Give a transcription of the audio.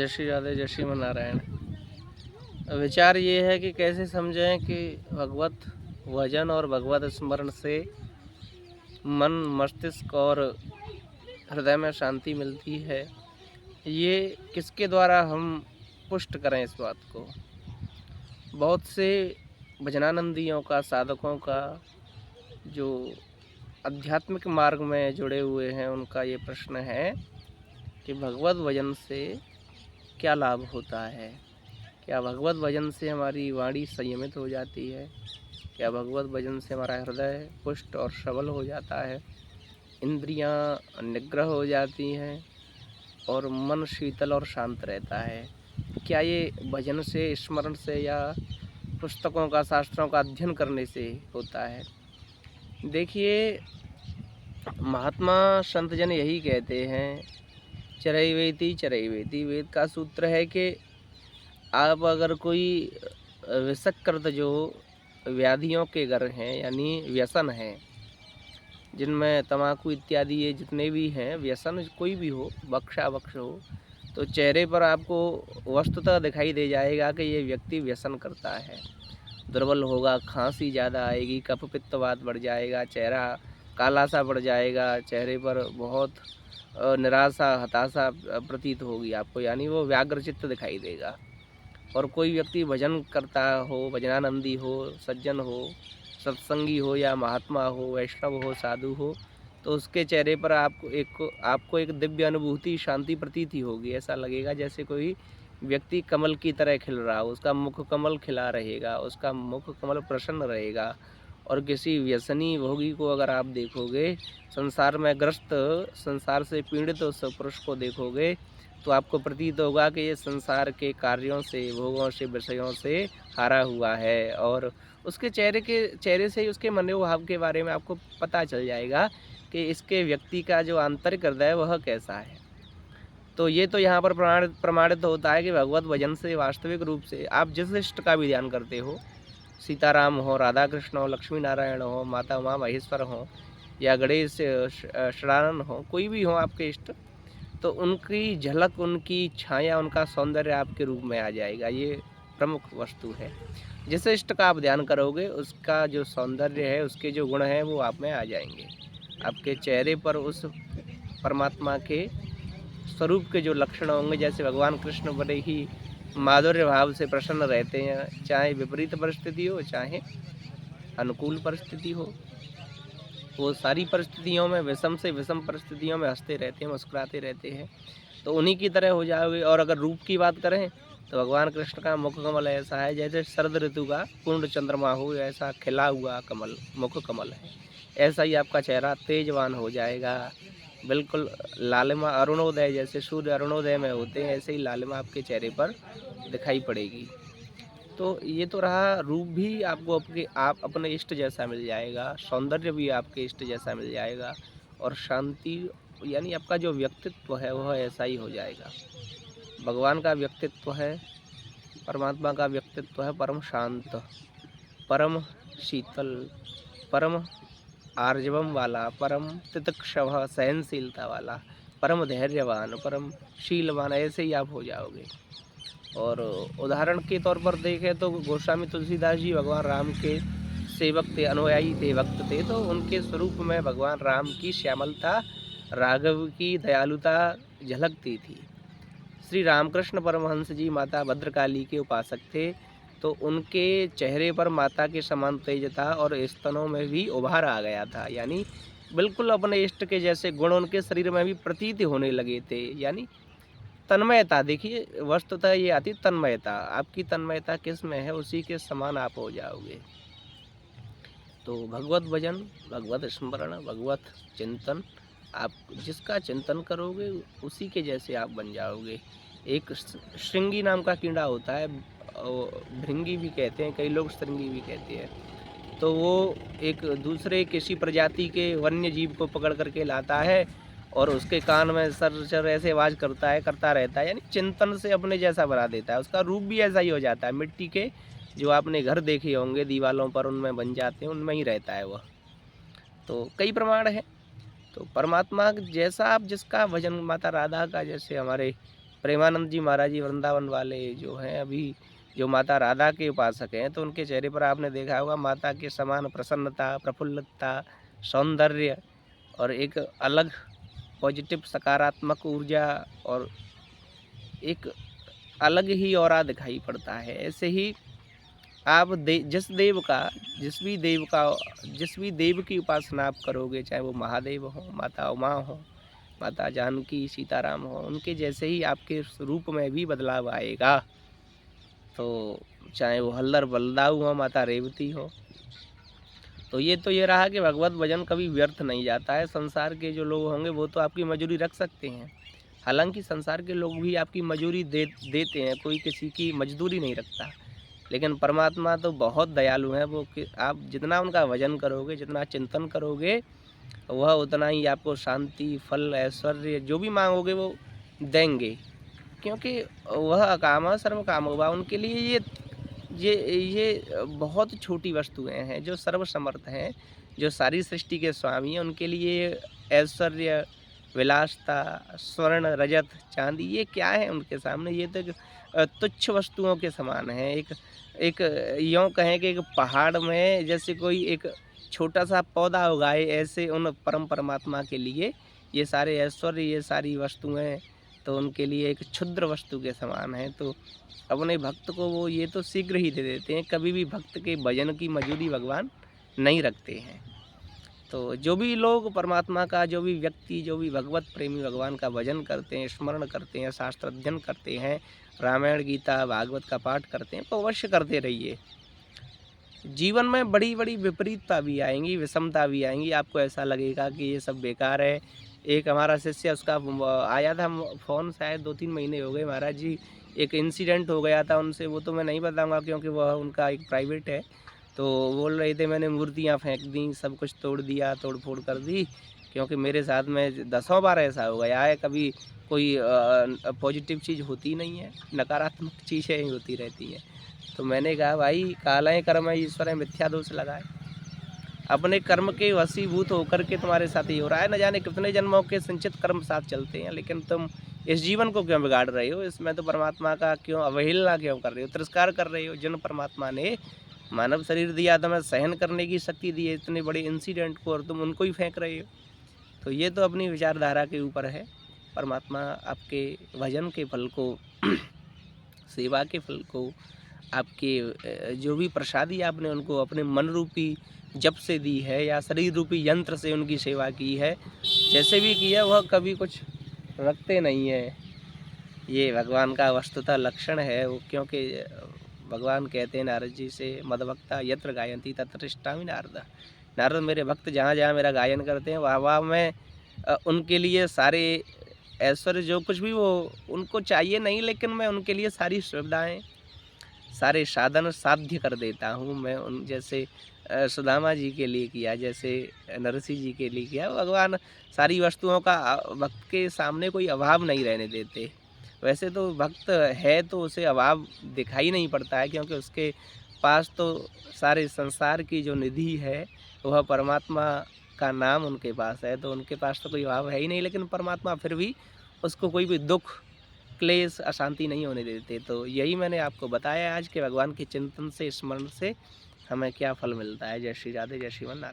जय श्री राधे, जय श्रीमन नारायण। विचार ये है कि कैसे समझें कि भगवत भजन और भगवत स्मरण से मन, मस्तिष्क और हृदय में शांति मिलती है। ये किसके द्वारा हम पुष्ट करें इस बात को? बहुत से भजनानंदियों का, साधकों का, जो आध्यात्मिक मार्ग में जुड़े हुए हैं, उनका ये प्रश्न है कि भगवत भजन से क्या लाभ होता है? क्या भगवत भजन से हमारी वाणी संयमित हो जाती है? क्या भगवत भजन से हमारा हृदय पुष्ट और सबल हो जाता है? इंद्रियां निग्रह हो जाती हैं और मन शीतल और शांत रहता है? क्या ये भजन से, स्मरण से या पुस्तकों का, शास्त्रों का अध्ययन करने से होता है? देखिए, महात्मा संत जन यही कहते हैं, चरैवेति चरैवेति। वेद का सूत्र है कि आप अगर कोई विषकृत जो व्याधियों के घर हैं, यानी व्यसन हैं, जिनमें तम्बाकू इत्यादि ये जितने भी हैं व्यसन, कोई भी हो, बख्शावक्ष हो, तो चेहरे पर आपको वस्तुतः दिखाई दे जाएगा कि ये व्यक्ति व्यसन करता है। दुर्बल होगा, खांसी ज़्यादा आएगी, कफ पित्त वात बढ़ जाएगा, चेहरा काला सा पड़ जाएगा, चेहरे पर बहुत निराशा, हताशा प्रतीत होगी आपको, यानी वो व्याग्रचित्त दिखाई देगा। और कोई व्यक्ति भजन करता हो, भजनानंदी हो, सज्जन हो, सत्संगी हो या महात्मा हो, वैष्णव हो, साधु हो, तो उसके चेहरे पर आपको एक दिव्य अनुभूति, शांति प्रतीति होगी। ऐसा लगेगा जैसे कोई व्यक्ति कमल की तरह खिल रहा हो, उसका मुख कमल खिला रहेगा, उसका मुख कमल प्रसन्न रहेगा। और किसी व्यसनी भोगी को अगर आप देखोगे, संसार में ग्रस्त, संसार से पीड़ित उस पुरुष को देखोगे, तो आपको प्रतीत होगा कि ये संसार के कार्यों से, भोगों से, विषयों से हारा हुआ है। और उसके चेहरे से ही उसके मनोभाव के बारे में आपको पता चल जाएगा कि इसके व्यक्ति का जो आंतरिक हृदय वह कैसा है। तो ये तो यहाँ पर प्रमाणित होता है कि भगवत भजन से वास्तविक रूप से आप जिस इष्ट का भी ध्यान करते हो, सीताराम हो, राधा कृष्ण हो, लक्ष्मी नारायण हो, माता उमा महेश्वर हो या गणेश शरणानंद हो, कोई भी हो आपके इष्ट, तो उनकी झलक, उनकी छाया, उनका सौंदर्य आपके रूप में आ जाएगा। ये प्रमुख वस्तु है। जिस इष्ट का आप ध्यान करोगे, उसका जो सौंदर्य है, उसके जो गुण हैं, वो आप में आ जाएंगे। आपके चेहरे पर उस परमात्मा के स्वरूप के जो लक्षण होंगे, जैसे भगवान कृष्ण बड़े ही माधुर्य भाव से प्रसन्न रहते हैं, चाहे विपरीत परिस्थिति हो, चाहे अनुकूल परिस्थिति हो, वो सारी परिस्थितियों में, विषम से विषम परिस्थितियों में हंसते रहते हैं, मुस्कुराते रहते हैं। तो उन्हीं की तरह हो जाओगे। और अगर रूप की बात करें, तो भगवान कृष्ण का मुख कमल ऐसा है जैसे शरद ऋतु का पूर्ण चंद्रमा हो, ऐसा खिला हुआ कमल, मुख कमल है। ऐसा ही आपका चेहरा तेजवान हो जाएगा, बिल्कुल लालिमा, अरुणोदय, जैसे सूर्य अरुणोदय में होते हैं, ऐसे ही लालिमा आपके चेहरे पर दिखाई पड़ेगी। तो ये तो रहा, रूप भी आपको आप अपने इष्ट जैसा मिल जाएगा, सौंदर्य भी आपके इष्ट जैसा मिल जाएगा, और शांति, यानी आपका जो व्यक्तित्व है वह ऐसा ही हो जाएगा। भगवान का व्यक्तित्व है, परमात्मा का व्यक्तित्व है परम शांत, परम शीतल, परम आर्जवम वाला, परम तितिक्षव, सहनशीलता वाला, परम धैर्यवान, परम शीलवान, ऐसे ही आप हो जाओगे। और उदाहरण के तौर पर देखें तो गोस्वामी तुलसीदास जी भगवान राम के सेवक थे, अनुयायी थे, भक्त थे। तो उनके स्वरूप में भगवान राम की श्यामलता, राघव की दयालुता झलकती थी। श्री रामकृष्ण परमहंस जी माता भद्रकाली के उपासक थे, तो उनके चेहरे पर माता के समान तेज था और स्तनों में भी उभार आ गया था, यानी बिल्कुल अपने इष्ट के जैसे गुण उनके शरीर में भी प्रतीत होने लगे थे। यानी तन्मयता, देखिए वस्तुतः ये आती तन्मयता, आपकी तन्मयता किस में है, उसी के समान आप हो जाओगे। तो भगवत भजन, भगवत स्मरण, भगवत चिंतन, आप जिसका चिंतन करोगे उसी के जैसे आप बन जाओगे। एक श्रृंगी नाम का कीड़ा होता है, भृंगी भी कहते हैं, कई लोग श्रृंगी भी कहते हैं। तो वो एक दूसरे किसी प्रजाति के वन्य जीव को पकड़ करके लाता है और उसके कान में सर सर ऐसे आवाज़ करता रहता है, यानी चिंतन से अपने जैसा बना देता है। उसका रूप भी ऐसा ही हो जाता है, मिट्टी के जो आपने घर देखे होंगे दीवालों पर, उनमें बन जाते हैं, उनमें ही रहता है वह। तो कई प्रमाण हैं। तो परमात्मा जैसा आप जिसका भजन, माता राधा का जैसे हमारे प्रेमानंद जी महाराज जी वृंदावन वाले जो हैं अभी, जो माता राधा के उपासक हैं, तो उनके चेहरे पर आपने देखा होगा माता के समान प्रसन्नता, प्रफुल्लता, सौंदर्य और एक अलग पॉजिटिव सकारात्मक ऊर्जा और एक अलग ही ऑरा दिखाई पड़ता है। ऐसे ही आप जिस भी देव की उपासना आप करोगे, चाहे वो महादेव हो, माता उमा हो, माता जानकी, सीताराम हो, उनके जैसे ही आपके रूप में भी बदलाव आएगा। तो चाहे वो हल्दर बलदाऊ हो, माता रेवती हो। तो ये रहा कि भगवत भजन कभी व्यर्थ नहीं जाता है। संसार के जो लोग होंगे वो तो आपकी मजूरी रख सकते हैं, हालांकि संसार के लोग भी आपकी मजूरी देते हैं, कोई किसी की मजदूरी नहीं रखता। लेकिन परमात्मा तो बहुत दयालु हैं वो, कि आप जितना उनका भजन करोगे, जितना चिंतन करोगे, वह उतना ही आपको शांति, फल, ऐश्वर्य जो भी मांगोगे वो देंगे। क्योंकि वह अकामा सर्व कामोबा, उनके लिए ये बहुत छोटी वस्तुएं हैं। जो सर्वसमर्थ हैं, जो सारी सृष्टि के स्वामी हैं, उनके लिए ऐश्वर्य, विलासता, स्वर्ण, रजत, चांदी ये क्या है उनके सामने? ये तो एक तुच्छ वस्तुओं के समान है। एक एक यूँ कहें कि एक पहाड़ में जैसे कोई एक छोटा सा पौधा उगाए, ऐसे उन परम परमात्मा के लिए ये सारे ऐश्वर्य, ये सारी वस्तुएं तो उनके लिए एक क्षुद्र वस्तु के समान है। तो अपने भक्त को वो ये तो शीघ्र ही दे देते हैं। कभी भी भक्त के भजन की मजूरी भगवान नहीं रखते हैं। तो जो भी लोग परमात्मा का, जो भी व्यक्ति, जो भी भगवत प्रेमी भगवान का भजन करते हैं, स्मरण करते हैं, शास्त्र अध्ययन करते हैं, रामायण, गीता, भागवत का पाठ करते हैं, तो अवश्य करते रहिए। जीवन में बड़ी बड़ी विपरीतता भी आएंगी, विषमता भी आएंगी। आपको ऐसा लगेगा कि ये सब बेकार है। एक हमारा शिष्य, उसका आया था फ़ोन, शायद 2-3 महीने हो गए, महाराज जी एक इंसिडेंट हो गया था उनसे, वो तो मैं नहीं बताऊंगा क्योंकि वह उनका एक प्राइवेट है। तो बोल रहे थे मैंने मूर्तियाँ फेंक दी, सब कुछ तोड़ दिया, तोड़ फोड़ कर दी, क्योंकि मेरे साथ में 10 बार ऐसा हो गया है। कभी कोई पॉजिटिव चीज़ होती नहीं है, नकारात्मक चीज़ें ही होती रहती हैं। तो मैंने कहा भाई, कालय कर्म ईश्वर मिथ्या दोष लगाए। अपने कर्म के वशीभूत होकर के तुम्हारे साथ ही हो रहा है। न जाने कितने जन्मों के संचित कर्म साथ चलते हैं, लेकिन तुम इस जीवन को क्यों बिगाड़ रहे हो? इसमें तो परमात्मा का क्यों अवहेलना क्यों कर रहे हो, तिरस्कार कर रहे हो? जिन परमात्मा ने मानव शरीर दिया, तुम्हें सहन करने की शक्ति दी है इतने बड़े इंसिडेंट को, और तुम उनको ही फेंक रहे हो। तो ये तो अपनी विचारधारा के ऊपर है। परमात्मा आपके भजन के फल को सेवा के फल को, आपके जो भी प्रसादी आपने उनको अपने मन रूपी जप से दी है या शरीर रूपी यंत्र से उनकी सेवा की है, जैसे भी की है, वह कभी कुछ रखते नहीं है। ये भगवान का वस्तुतः लक्षण है वो, क्योंकि भगवान कहते हैं नारद जी से, मदभक्ता यत्र गायन्ति तत्र तिष्ठामि नारद। नारद, मेरे भक्त जहाँ जहाँ मेरा गायन करते हैं वहाँ वहाँ मैं उनके लिए सारे ऐश्वर्य जो कुछ भी वो उनको चाहिए नहीं, लेकिन मैं उनके लिए सारी सुविधाएं, सारे साधन साध्य कर देता हूँ। मैं उन जैसे सुदामा जी के लिए किया, जैसे नरसिंह जी के लिए किया। भगवान सारी वस्तुओं का भक्त के सामने कोई अभाव नहीं रहने देते। वैसे तो भक्त है तो उसे अभाव दिखाई नहीं पड़ता है, क्योंकि उसके पास तो सारे संसार की जो निधि है वह परमात्मा का नाम उनके पास है, तो उनके पास तो कोई अभाव है ही नहीं। लेकिन परमात्मा फिर भी उसको कोई भी दुख, क्लेश, अशांति नहीं होने देते। तो यही मैंने आपको बताया आज के भगवान के चिंतन से, स्मरण से हमें क्या फल मिलता है। जय श्री राधे, जय श्रीमन नारायण।